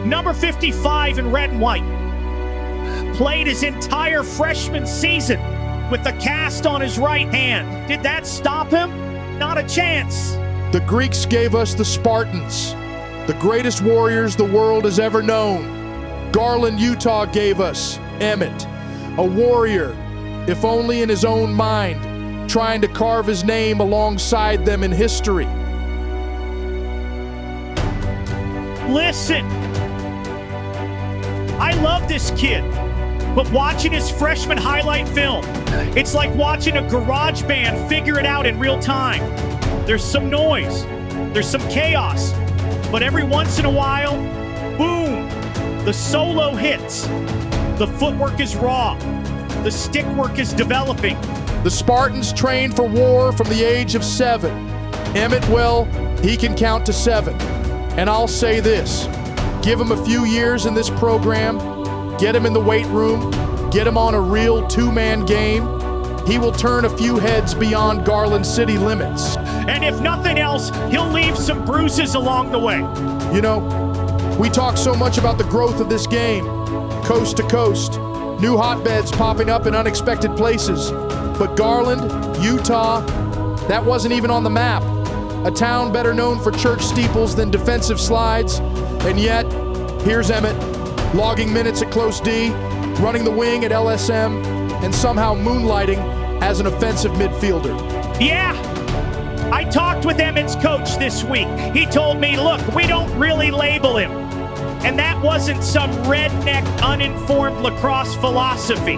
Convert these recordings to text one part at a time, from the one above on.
number 55 in red and white. Played his entire freshman season with a cast on his right hand. Did that stop him? Not a chance. The Greeks gave us the Spartans, the greatest warriors the world has ever known. Garland, Utah gave us Emmett, a warrior, if only in his own mind, trying to carve his name alongside them in history. Listen, I love this kid, but watching his freshman highlight film, it's like watching a garage band figure it out in real time. There's some noise, there's some chaos, but every once in a while, boom, the solo hits. The footwork is raw, the stick work is developing. The Spartans trained for war from the age of 7. Emmett, well, he can count to 7. And I'll say this, give him a few years in this program, get him in the weight room, get him on a real two-man game, he will turn a few heads beyond Garland city limits. And if nothing else, he'll leave some bruises along the way. You know, we talk so much about the growth of this game, coast to coast, new hotbeds popping up in unexpected places. But Garland, Utah, that wasn't even on the map. A town better known for church steeples than defensive slides. And yet, here's Emmett, logging minutes at close D, running the wing at LSM, and somehow moonlighting as an offensive midfielder. Yeah, I talked with Emmett's coach this week. He told me, look, we don't really label him. And that wasn't some redneck, uninformed lacrosse philosophy.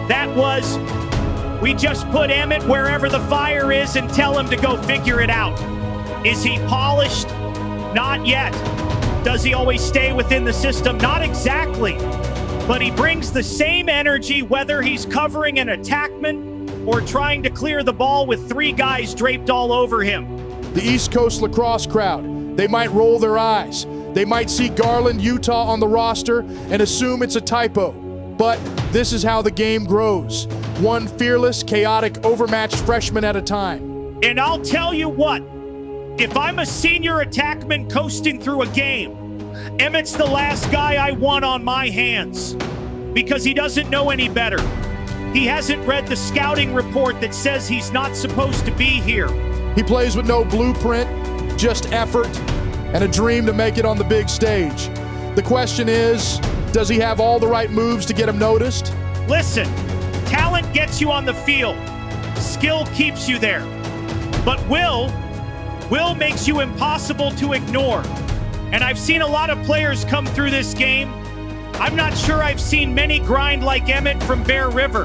That was, we just put Emmett wherever the fire is and tell him to go figure it out. Is he polished? Not yet. Does he always stay within the system? Not exactly. But he brings the same energy whether he's covering an attackman or trying to clear the ball with 3 guys draped all over him. The East Coast lacrosse crowd, they might roll their eyes. They might see Garland, Utah on the roster and assume it's a typo. But this is how the game grows. One fearless, chaotic, overmatched freshman at a time. And I'll tell you what, if I'm a senior attackman coasting through a game, Emmett's the last guy I want on my hands because he doesn't know any better. He hasn't read the scouting report that says he's not supposed to be here. He plays with no blueprint, just effort and a dream to make it on the big stage. The question is, does he have all the right moves to get him noticed? Listen, talent gets you on the field. Skill keeps you there. But will makes you impossible to ignore. And I've seen a lot of players come through this game. I'm not sure I've seen many grind like Emmett from Bear River.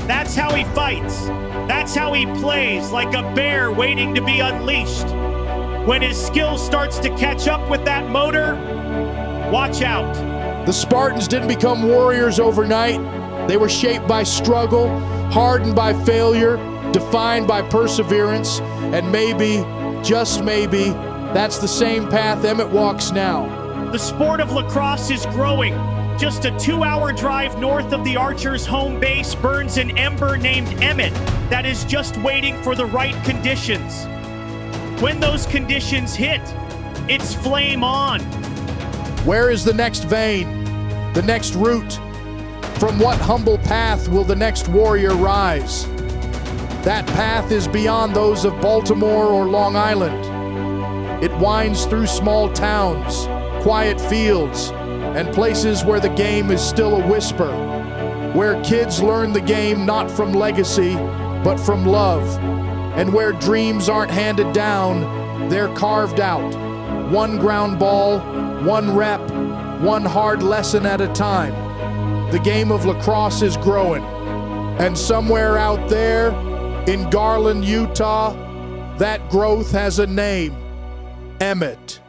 That's how he fights. That's how he plays, like a bear waiting to be unleashed. When his skill starts to catch up with that motor, watch out. The Spartans didn't become warriors overnight. They were shaped by struggle, hardened by failure, defined by perseverance, and maybe, just maybe, that's the same path Emmett walks now. The sport of lacrosse is growing. Just a 2-hour drive north of the Archers' home base burns an ember named Emmett that is just waiting for the right conditions. When those conditions hit, it's flame on. Where is the next vein, the next route? From what humble path will the next warrior rise? That path is beyond those of Baltimore or Long Island. It winds through small towns, quiet fields, and places where the game is still a whisper, where kids learn the game not from legacy, but from love, and where dreams aren't handed down, they're carved out. One ground ball, one rep, one hard lesson at a time. The game of lacrosse is growing, and somewhere out there in Garland, Utah, that growth has a name: Emmett.